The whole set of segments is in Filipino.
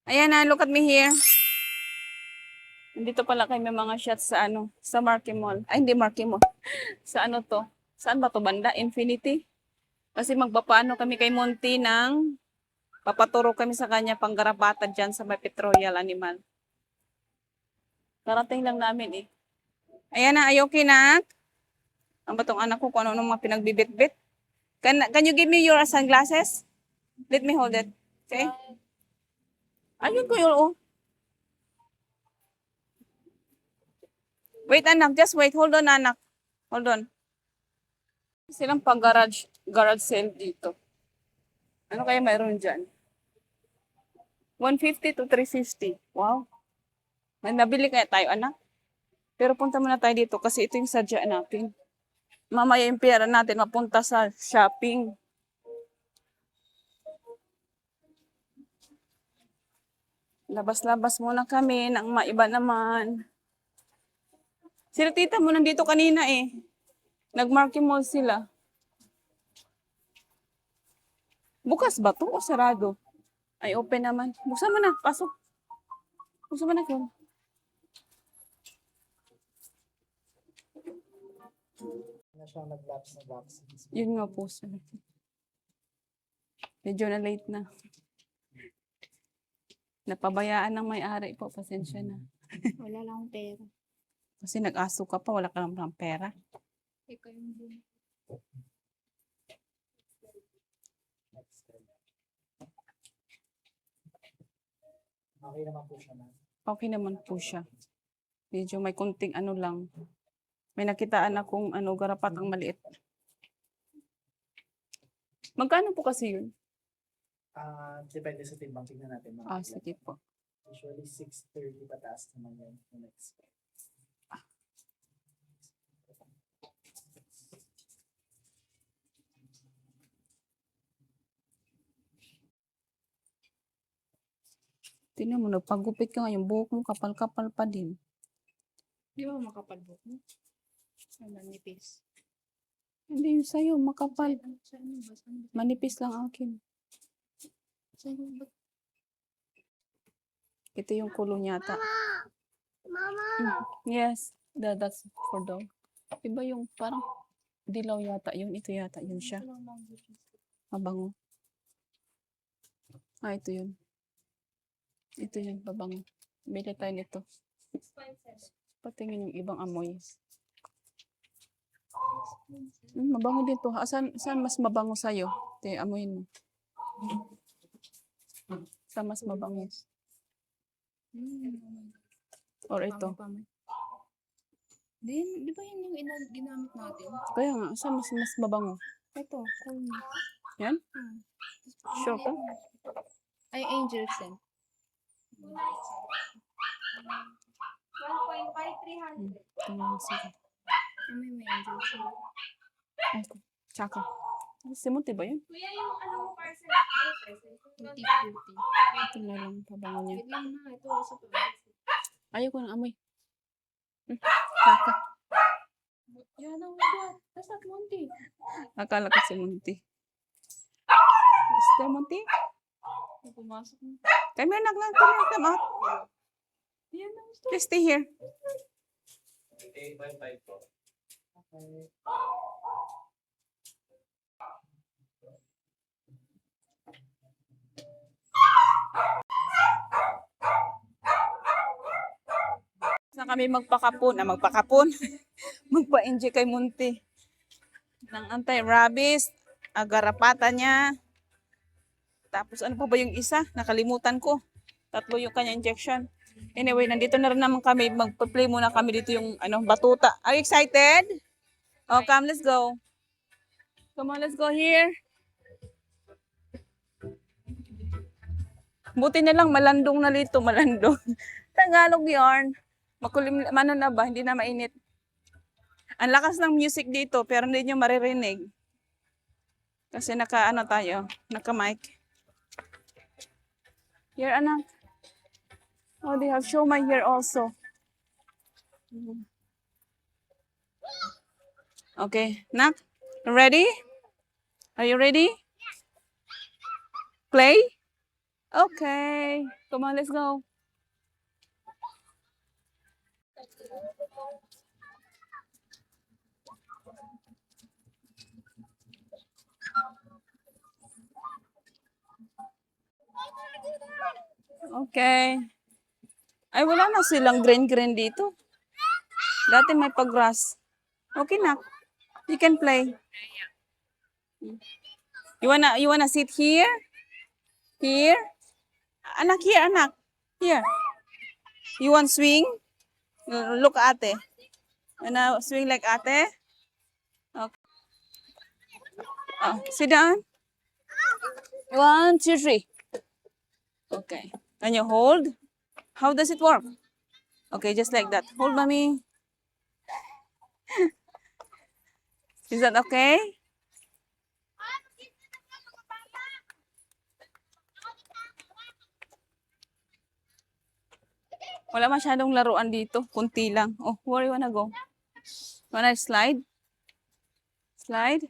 Ayan na, look at me here. Nandito pala kami mga shots sa sa Marquee Mall. Ay, hindi Marquee Mall. Sa ano to? Saan ba to banda? Infinity? Kasi magpapaano kami kay Monty ng papaturo kami sa kanya panggarapatan dyan sa may Petroleum Animal. Karating lang namin eh. Ayan na, ayaw kinak. Ang batong anak ko kung ano mga pinagbibit-bit. Can you give me your sunglasses? Let me hold it. Okay? Ayun ko yun, oh. Wait, anak. Just wait. Hold on, anak. Hold on. Silang garage sale dito. Ano kaya mayroon dyan? 150 to 350. Wow. May nabili kaya tayo, anak? Pero punta muna tayo dito kasi ito yung sadya natin. Mamaya yung pera natin mapunta sa shopping. Labas-labas muna kami ng maiba naman. Sila tita mo nandito kanina eh. Nag-Marquee Mall sila. Bukas ba to o sarado? Ay, open naman. Buksan mo na. Pasok. Buksan mo na. Phone. Na siya mag-lapse na vaccines. Yun nga po. Medyo na late na. Napabayaan ng may-ari po. Pasensya na. Wala lang akong pera. Kasi nag-aso ka pa. Wala ka lang pera. Ikaw yung bumili. Okay naman po siya, ma'am. Okay naman po siya. Medyo may kunting ano lang. May nakitaan akong garapatang maliit. Magkano po kasi yun? Depende sa timbang. Tingnan natin, ma'am. Sige po. Usually 630 pataas naman yan. Next. Tingnan mo, nagpagupit ka nga. Yung buhok mo, kapal-kapal pa din. Di ba makapalbok mo? Ano, nipis. Hindi yung sa'yo, makapal. Sa ano ba? Saan ba? Manipis lang akin. Saan ba? Ito yung kulong yata. Mama! Yes, that's for dog. Iba yung parang dilaw yata yun. Ito yata yun siya. Mabango. Ito yun. Ito yun, mabango. Bili tayo nito. Patingin yung ibang amoy. Mabango din to. Saan mas mabango sa'yo? Amoyin mo. Saan mas mabango? Or ito? Di ba yun yung ginamit natin? Kaya nga, saan mas mabango? Ito, cool me. Yan? Sure ka? Ay, Angel Scent. 1.5300. Tingnan sige. May Angel Scent. Ito. Tsaka. Simuti ba yun? Kuya, yung ano mo parcel? Ay, parcel. Tutti-frutti. Ito na lang, pabango niya. Wait lang na, ito sa pagkakas. Ayoko ng amoy. Tsaka. Yan ang ugat. That's not Monty. Akala ko si Monty. Is there Monty? Pumasok mo. Come here, come out. Yan ang Please stay here. 8.5 po. Okay. Na kami magpakapon. Magpa-enjoy kay Monty. Ng anti-rabies. Agarapata niya. Tapos ano pa ba yung isa? Nakalimutan ko. 3 yung kanya injection. Anyway, nandito na rin naman kami. Magpa-play muna kami dito yung batuta. Are you excited? Oh, come, let's go. Come on, let's go here. Buti na lang, malandong na dito, malandong. Tagalog yarn. Makulim, na ba? Hindi na mainit. Ang lakas ng music dito, pero hindi nyo maririnig. Kasi tayo, naka-mic. Here, anak. Oh, they have show my here also. Okay, nak, ready? Are you ready? Play? Okay. Come on, let's go. Okay. Ay, wala na silang green-green dito. Dati may pag-grass. Okay na. You can play. You wanna sit here? Here? Anak, here, anak. Here. You want swing? Look ate. Wanna swing like ate? Okay. Oh, sit down. 1, 2, 3. Okay. Can you hold? How does it work? Okay, just like that. Hold, mommy. Is that okay? Wala masyadong laruan dito. Kunti lang. Oh, where you wanna go? Wanna slide? Slide?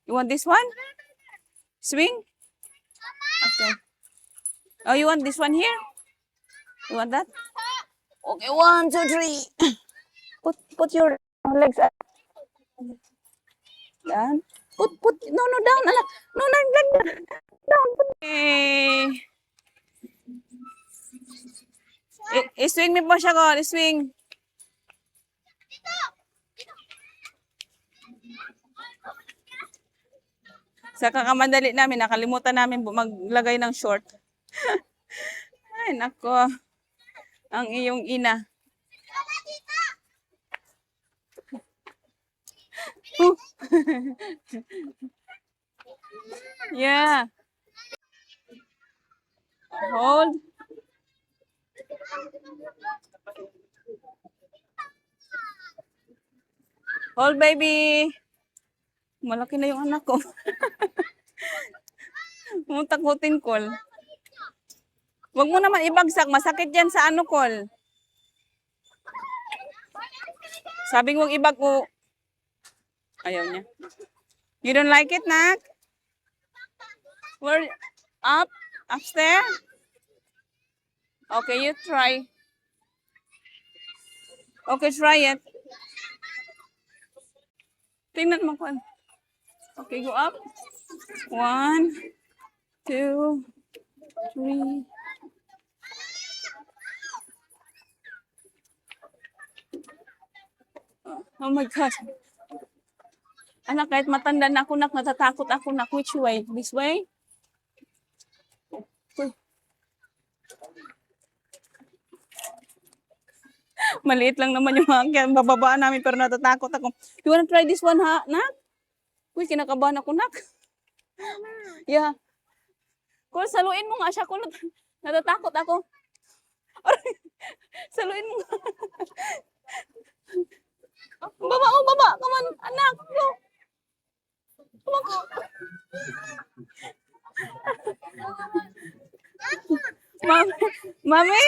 You want this one? Swing? Okay. Oh, you want this one here? You want that? Okay, 1, 2, 3. Put your legs up. Down. Put, no, down, anak. No, like that. Down. Okay. I-swing mo po siya ko. I-swing. Sa kakamadali namin, nakalimutan namin maglagay ng short. Ay, nako. Ang iyong ina. Yeah. Hold. Hold, baby. Malaki na yung anak ko. Takutin, Col. Huwag mo naman ibagsak. Masakit yan sa ano, Col. Sabi mo ibag mo. Ayaw niya. You don't like it, Nak? Where? Up? Upstairs? Okay, you try. Okay, try it. Tingnan mo, Col. Okay, go up. 1, 2, 3. Oh my God. Anak, kahit matanda na ako, natatakot ako, which way? This way? Uy. Maliit lang naman yung mga bababaan namin, pero natatakot ako. You wanna try this one, ha, Nak? Uy, kinakabahan ako, Nak. Yeah. Kung saluin mo nga siya, kung natatakot ako. Saluin mo nga. Baba. Come on, anak. Go. Come on. Mami.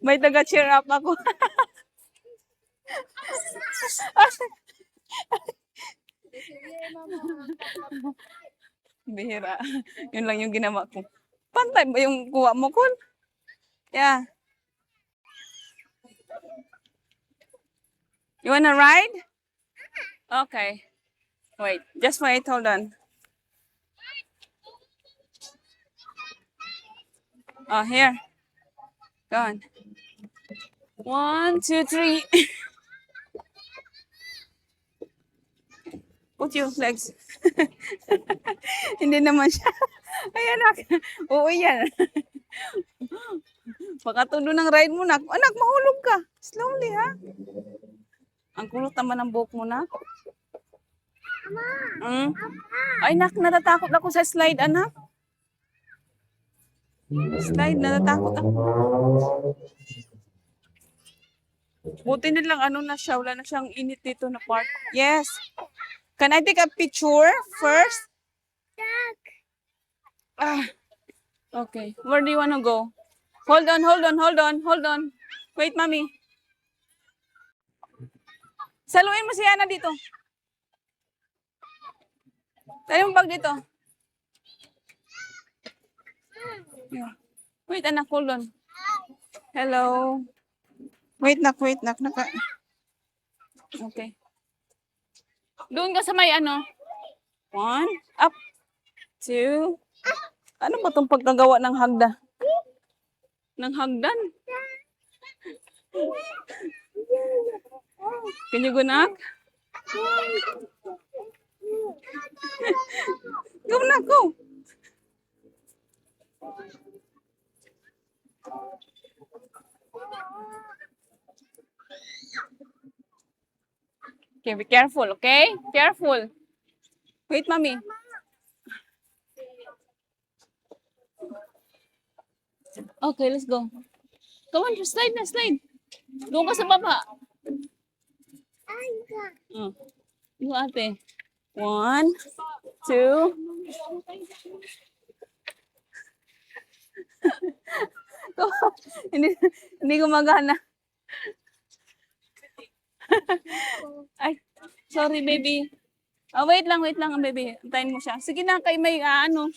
May taga-cheer up ako. Bihira. Yun lang yung ginawa ko. Pantay ba yung kuha mo, Kun? Yeah. You wanna ride? Okay. Wait. Just wait. Hold on. Oh, here. Go on. 1, 2, 3. Put your legs. Hindi naman siya. Ay, anak. Oo, yan. Baka tulo ng ride mo, Nak. Anak, mahulog ka. Slowly, ha? Ang kulot naman ng buhok mo, Nak. Ay, Nak, natatakot ako sa slide, anak. Slide, natatakot ako. Buti nilang ano na siya. Wala na siyang init dito na part. Yes. Can I take a picture first? Okay. Where do you want to go? Hold on. Wait, Mommy. Saluin mo si Ana dito. Tayo mo bag dito. Yeah. Wait, anak, hold on. Hello. Wait, nak. Okay. Doon ka sa may ano. 1, up, 2. Ano ba itong pagkagawa ng hagda? Ng hagdan? Can you go, nak? Go, nak, go. Okay, be careful, okay? Careful. Wait, mommy. Okay, let's go. Come on, just slide na, slide. Doon ka sa baba. Go, ate. 1, 2. Hindi gumagana. Ay, sorry, baby. Oh, wait lang, baby. Antayin mo siya. Sige na, kay may ano.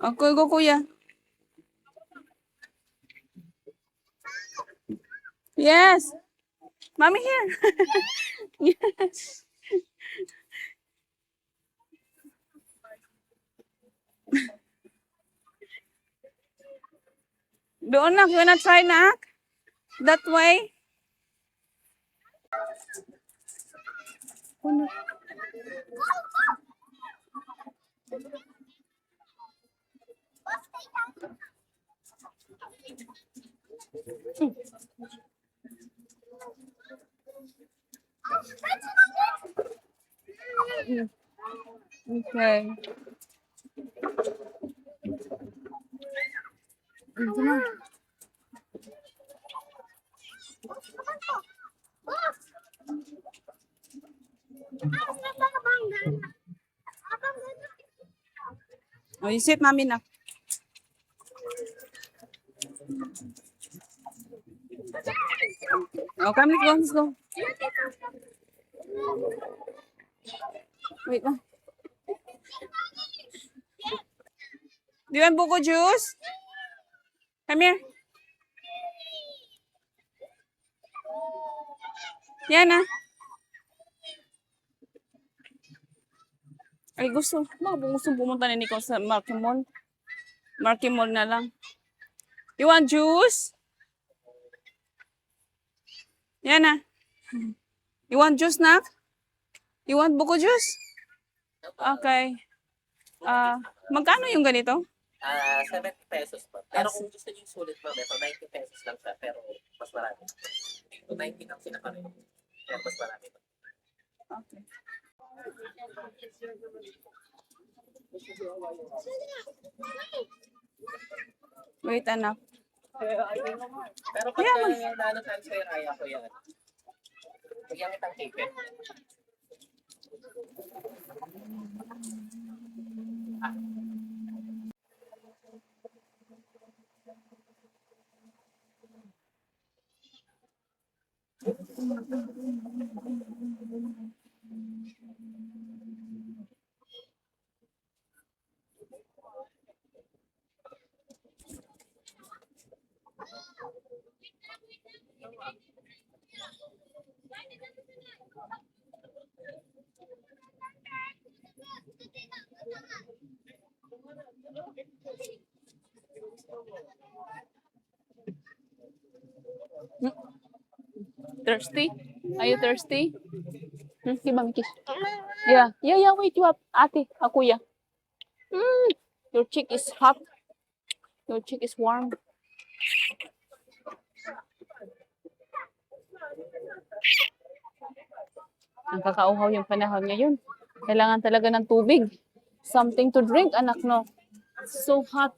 Okay, go, kuya. Yes. Mommy here. Yes. Doon, nak. You wanna try, nak? That way? Okay. Ito na. Oh, you sit, mommy, na. Oh, come, let's go. Wait lang. Do you want buko juice? Come here. Yan na. Ay, gusto pumunta ni Nico sa Marky Mall. Marky Mall na lang. You want juice? Yan na. You want juice, nak? You want buko juice? Okay. Magkano yung ganito? 70 pesos pa. Pero kung gusto niyo yung sulit pa, ito 90 pesos lang siya, pero mas marami. Ito 90 ang pinaka-rin. Pero mas marami pa. Okay. Wait, anak. Pero pag naano transfer, kaya ko yan. Bigyan kitang ticket. Thirsty? Are you thirsty? Give me kiss. Yeah. Wait, you up. Ate, kuya. Your cheek is hot. Your cheek is warm. Ang kakauhaw yung panahon ngayon. Kailangan talaga ng tubig. Something to drink, anak, no? So hot.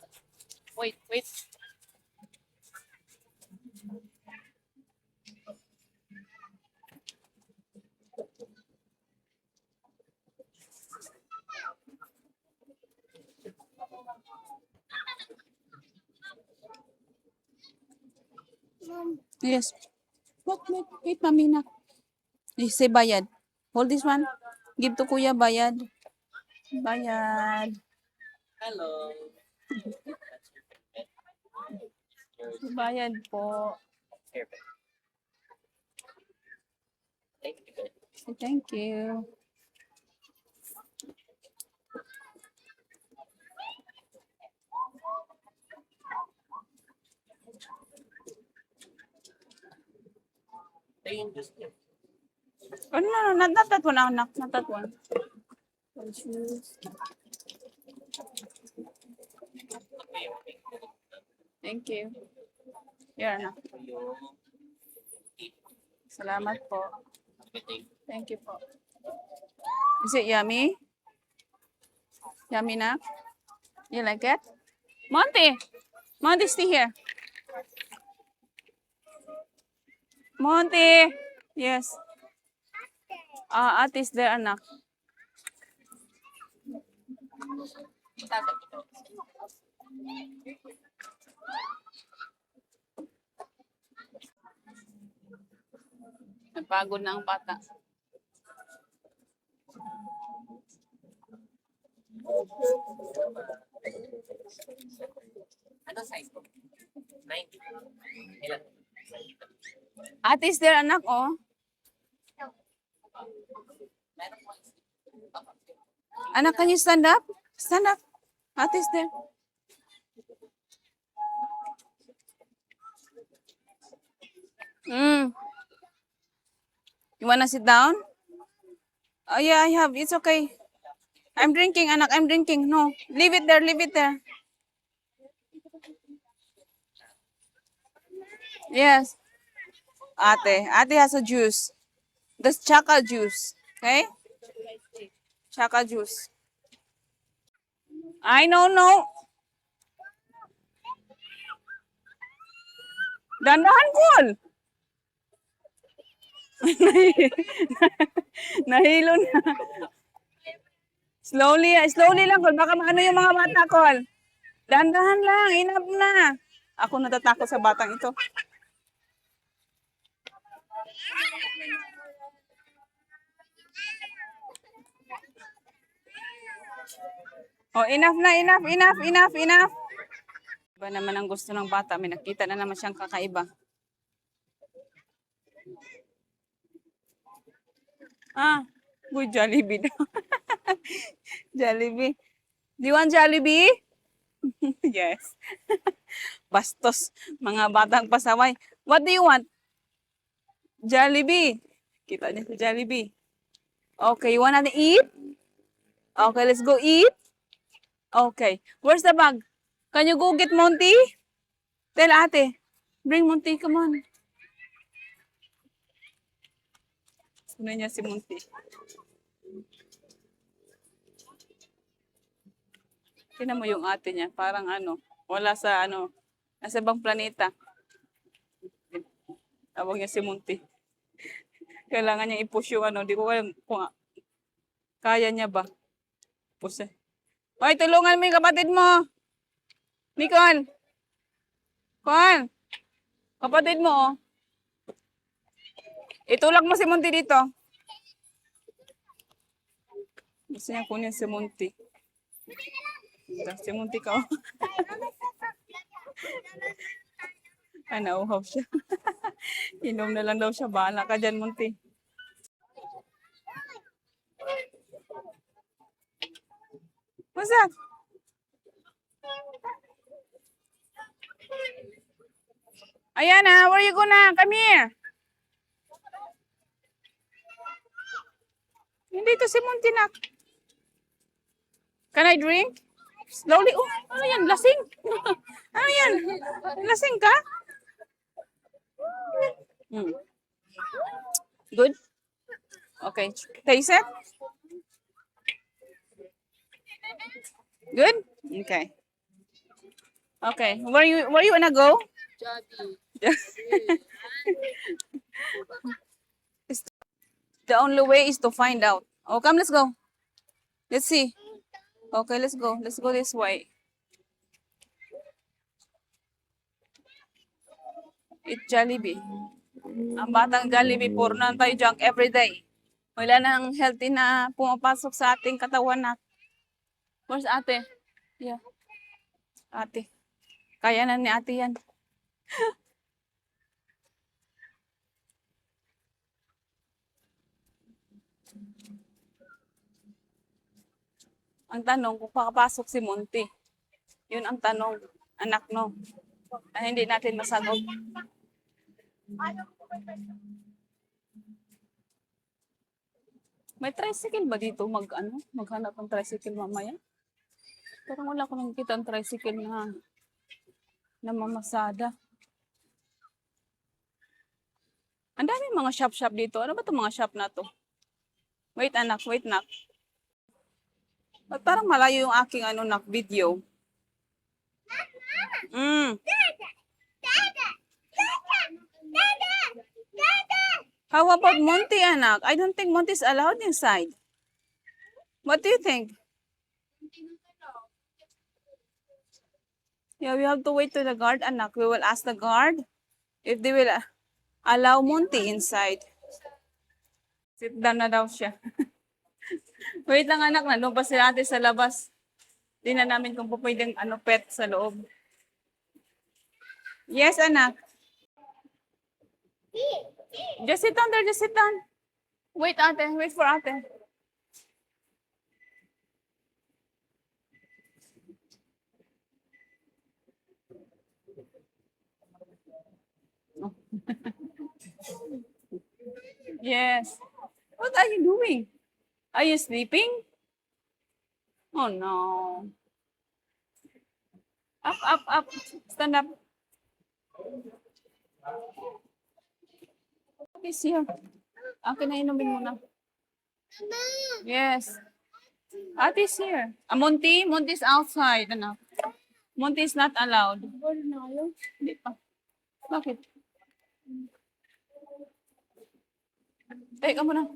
Wait. Yes. Wait, mami na. Say bayad. Hold this one. Give to kuya, bayad. Bayad. Hello. That's your payment. Yours. Bayad po. Here, babe. Thank you, babe. Thank you. Ayun, just yun. Oh, no, not that one, anak. Not that one. Thank you. Here, anak. Yung Salamat po. everything. Thank you po. Is it yummy? Yummy na? You like it? Monty! Monty, stay here. Monty! Yes. Ate is there, anak. Napagod na ang bata. Ano size mo? 90. Ilan? Ate is there, anak, oh. Meron po. Anak, can you stand up? Stand up. Ate is there. You wanna sit down? Oh yeah, I have. It's okay. I'm drinking, anak. I'm drinking. No, leave it there. Leave it there. Yes. Ate has a juice. That's chaka juice. Okay? Chaka juice. I know, no. Dandahan, Paul. Nahilo na. Slowly lang, Col. Baka maano yung mga bata, Col. Dandahan lang, enough na. Ako natatakot sa batang ito. Oh, enough na, enough. Iba naman ang gusto ng bata. May nakita na naman siyang kakaiba. Good Jollibee daw. Jollibee. Do you want Jollibee? Yes. Bastos. Mga batang pasaway. What do you want? Jollibee. Kita niya sa Jollibee. Okay, you wanna eat? Okay, let's go eat. Okay. Where's the bag? Can you go get Monty? Tell ate. Bring Monty, come on. Sino niya si Monty? Tingnan mo yung ate niya. Parang wala sa nasa ibang planeta. Tawag niya si Monty. Kailangan niya i-push yung di ko alam kung kaya niya ba. Push eh. Hoy, tulungan mo yung kapatid mo. Nicole. Cole. Kapatid mo, oh. Itulak mo si Monty dito. Gusto niya kunin si Monty. Si Monty ka, oh. Nauhaw siya. Inom na lang daw siya. Bahala ka dyan, Monty. What's that? Ayan na, where you gonna? Come here. Hindi to si Monty, nak. Can I drink? Slowly. Oh, ano yan? Lasing. Ano yan? Lasing ka? Good? Okay. Taste it? Good? Okay. Okay. Where you wanna go? The only way is to find out. Oh, come, let's go. Let's see. Okay, let's go. Let's go this way. It's Jollibee. Ang batang Jollibee, puro na tayo junk every day. Wala nang healthy na pumapasok sa ating katawan na. Where's ate? Yeah. Ate. Kaya na ni ate yan. Ang tanong kung pakapasok si Monty. Yun ang tanong, anak no. Na hindi natin masagot. May tricycle ba dito maghanap ng tricycle mamaya? Parang wala ko nakikita ang tricycle na mamasada. Ang daming mga shop-shop dito. Ano ba itong mga shop na to? Wait anak, wait nak. Ba't parang malayo yung aking video? How about Monty, anak? I don't think Monty is allowed inside. What do you think? Yeah, we have to wait to the guard, anak. We will ask the guard if they will allow Monty inside. Sit down na daw siya. Wait lang anak, nandun pa sila ate sa labas. Tingnan namin kung pwedeng pet sa loob. Yes, anak. Just sit down there, just sit down. Wait, ate. Wait for ate. Oh. Yes. What are you doing? Are you sleeping? Oh no. Up, up, up. Stand up. Please here. Akin na inumin muna. Yes. Ate is here. Monty? Monty is outside. Monty is not allowed. Hindi pa. Bakit? Teka muna.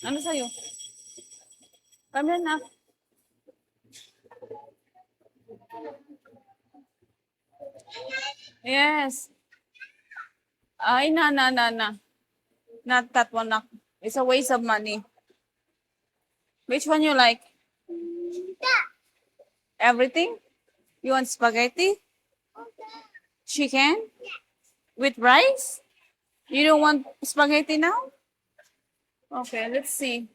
Ano sa'yo? Come here na. Yes. Ay, na. Not that one. It's a waste of money. Which one you like? Everything? You want spaghetti? Chicken? With rice? You don't want spaghetti now? Okay, let's see.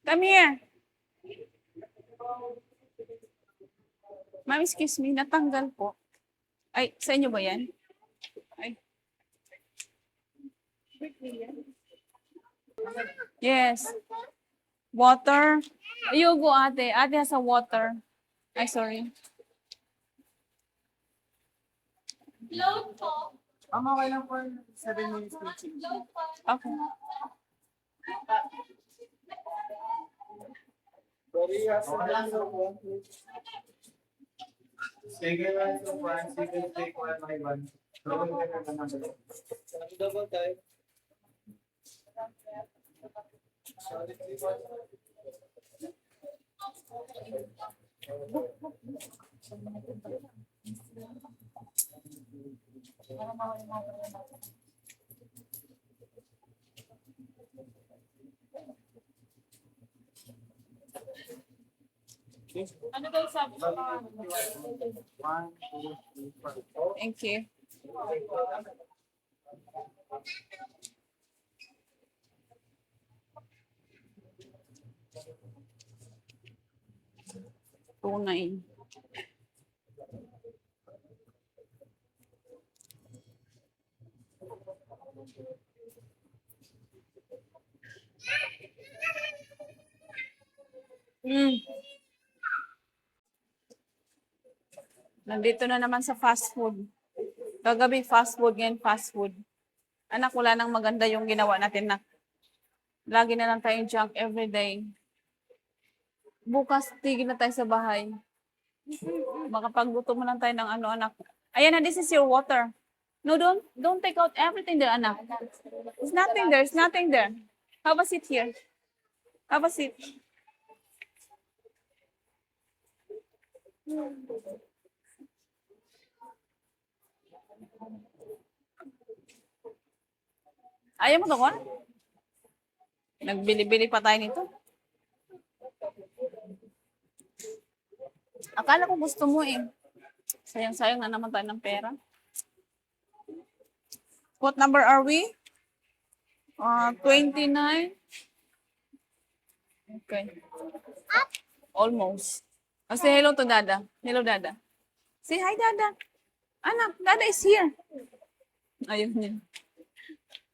Come here. Ma'am, excuse me, natanggal po. Ay, sa inyo ba yan? Ay. Yes. Water. You go, ate. Ate has a water. Ay, sorry. Load po. Okay lang po. 7 minutes teaching. Load po. Okay. Sorry, sige lang so Francis, you can take one by one. Double type. Ano daw sabi ko? 1, 2, 3, 4. Thank you. Tunay. Nandito na naman sa fast food. Kagabi fast food, ngayon fast food. Anak, wala nang maganda yung ginawa natin na lagi na lang tayong junk everyday. Bukas, tigil na tayo sa bahay. Makapagluto mo lang tayo ng anak. Ayan na, this is your water. No, don't take out everything there, anak. There's nothing there, it's nothing there. Have a seat here. Have a seat. Ayaw mo doon? Nagbili-bili pa tayo nito. Akala ko gusto mo eh. Sayang-sayang na naman tayo ng pera. What number are we? 29. Okay. Almost. Say hello to Dada. Hello, Dada. Say hi, Dada. Anak, Dada is here. Ayun yun.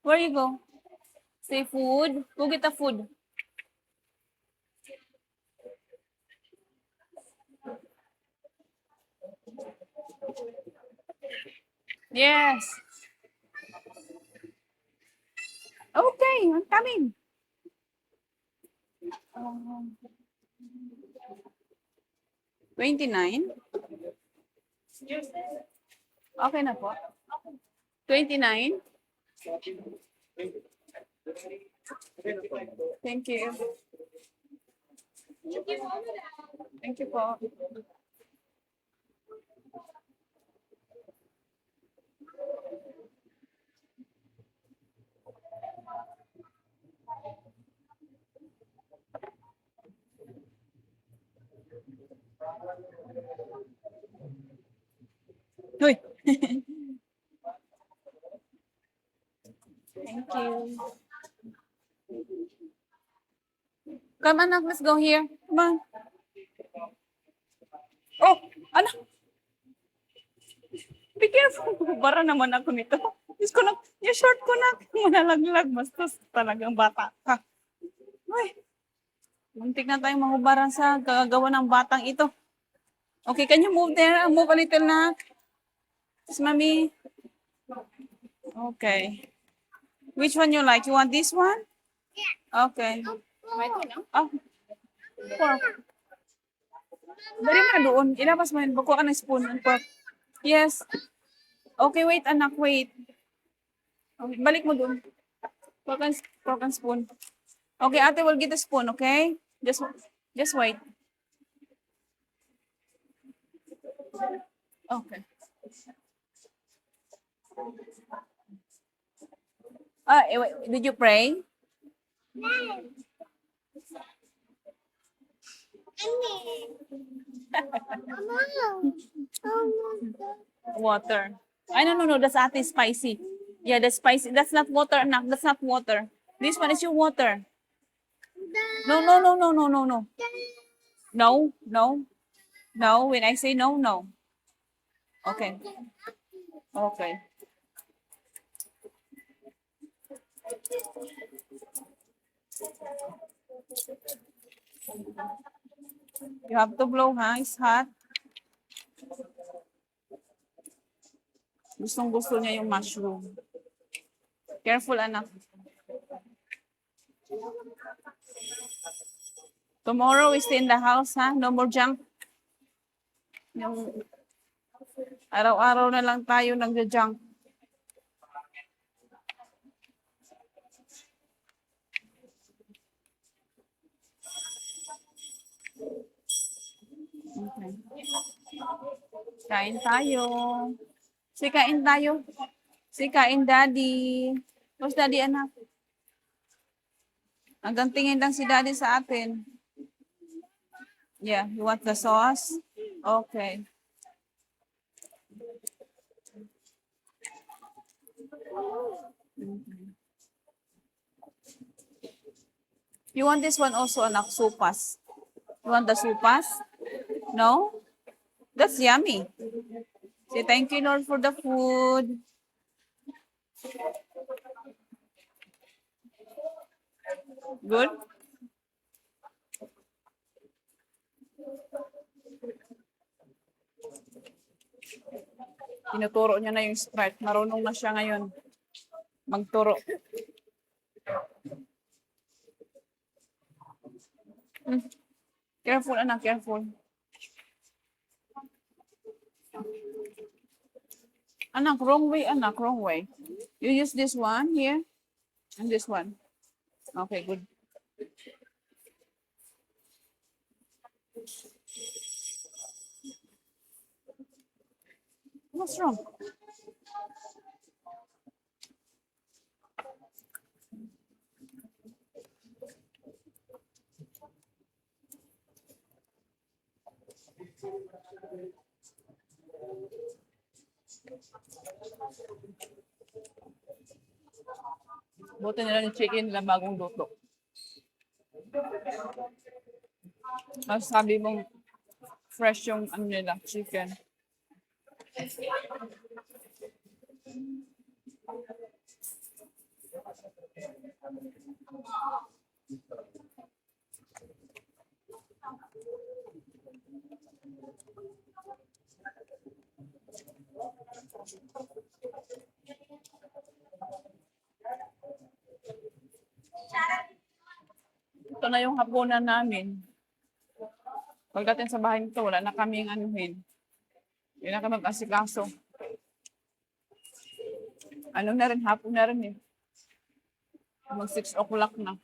Where you go? Say food. Go get the food. Yes. Okay, I'm coming. 29. Okay na po. 29. Thank you. Thank you po. Uy. Thank you. Come, anak, let's go here. Come on. Oh, anak. Be careful. Bara naman ako nito. Diyos ko na, yung short ko na. Manalaglag. Bastos talagang bata ka. Uy. Muntik na tayong mahubaran sa gagawa ng batang ito. Okay, can you move there? Move a little na. Yes, mommy. Okay. Which one you like? You want this one? Yeah. Okay. Oh. Pork. Dali mo na doon. Ilabas mo yun. Bakuha ka ng spoon and pork. Yes. Okay, wait, anak. Wait. Okay, balik mo doon. Pork and spoon. Okay, ate will get the spoon, okay? Just wait. Okay. Wait, did you pray? Water. Ay, no. That's ate spicy. Yeah, that's spicy. That's not water, anak. That's not water. This one is your water. No. No, when I say no, no. Okay. Okay. You have to blow, ha? It's hot. Gustong-gusto niya yung mushroom. Careful, anak. Tomorrow we stay in the house, ha? No more junk. Yung araw-araw na lang tayo nagja-junk. Okay. Kain tayo. Kain tayo. Kain, daddy. Where's daddy, anak? Hanggang tingin lang si daddy sa atin. Yeah, you want the sauce? Okay. You want this one also, anak, sopas? You want the sopas? No? That's yummy. Say thank you, Lord, for the food. Good? Tinuturo niya na yung Sprite. Marunong na siya ngayon magturo. Careful, anak, careful. Anak, wrong way, anak, wrong way. You use this one here and this one. Okay, good. What's wrong? Buti nila yung chicken nila bagong luto. Tapos sabi mong fresh yung ano nila, chicken. Ito na yung hapunan namin. Pagdating sa bahay nito, wala na kaming anuhin. Hindi na kami mag-asikaso. Ano na rin, hapon na rin eh. Mag 6 o'clock na.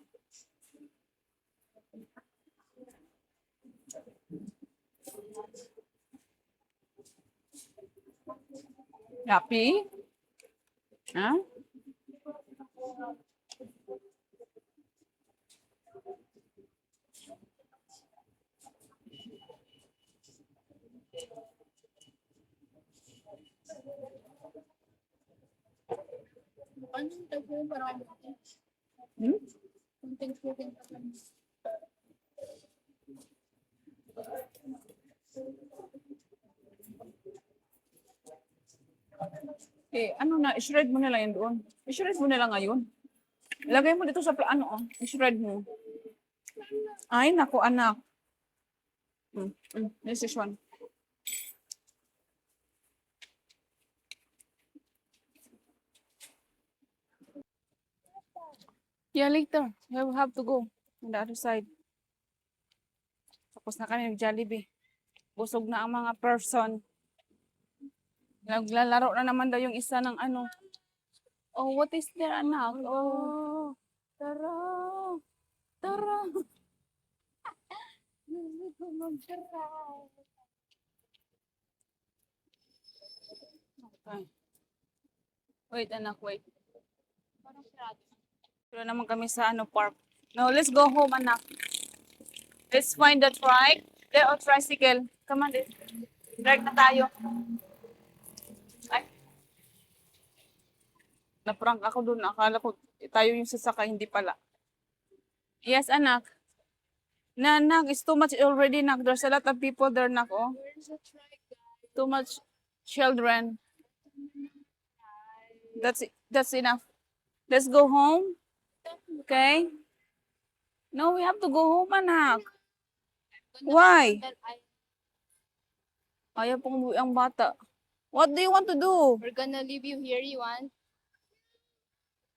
Happy? Ha? Anong tapo parang Hmm? konting chicken pa lang. Eh, ano na, i-shred mo na lang yan doon. I-shred mo na lang ngayon. Ilagay mo dito sa ano, i-shred mo. Ay, naku, anak. This is one. Yeah, later. We have to go on the other side. Tapos na kami mag-Jollibee. Busog na ang mga person. Naglalaro na naman daw yung isa ng ano. Oh, what is there, anak? Oh, tara. Tara. Okay. Wait, anak, wait. Parang sarado. Pero naman kami sa ano park. No, let's go home, anak. Let's find the trike. There or tricycle. Come on, drive na tayo. Ay. Naprank ako dun. Akala ko tayo yung sasakay, hindi pala. Yes, anak. Na, anak, it's too much already, nak. There's a lot of people there, nak. Oh. Where's the trike, guys? Too much children. That's enough. Let's go home. Okay? No, we have to go home, anak. Why? Then Ayaw pong umuwi ang bata. What do you want to do? we're gonna leave you here, you want?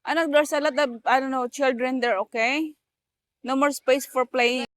Anak, there's a lot of, I don't know, children there, okay? No more space for playing.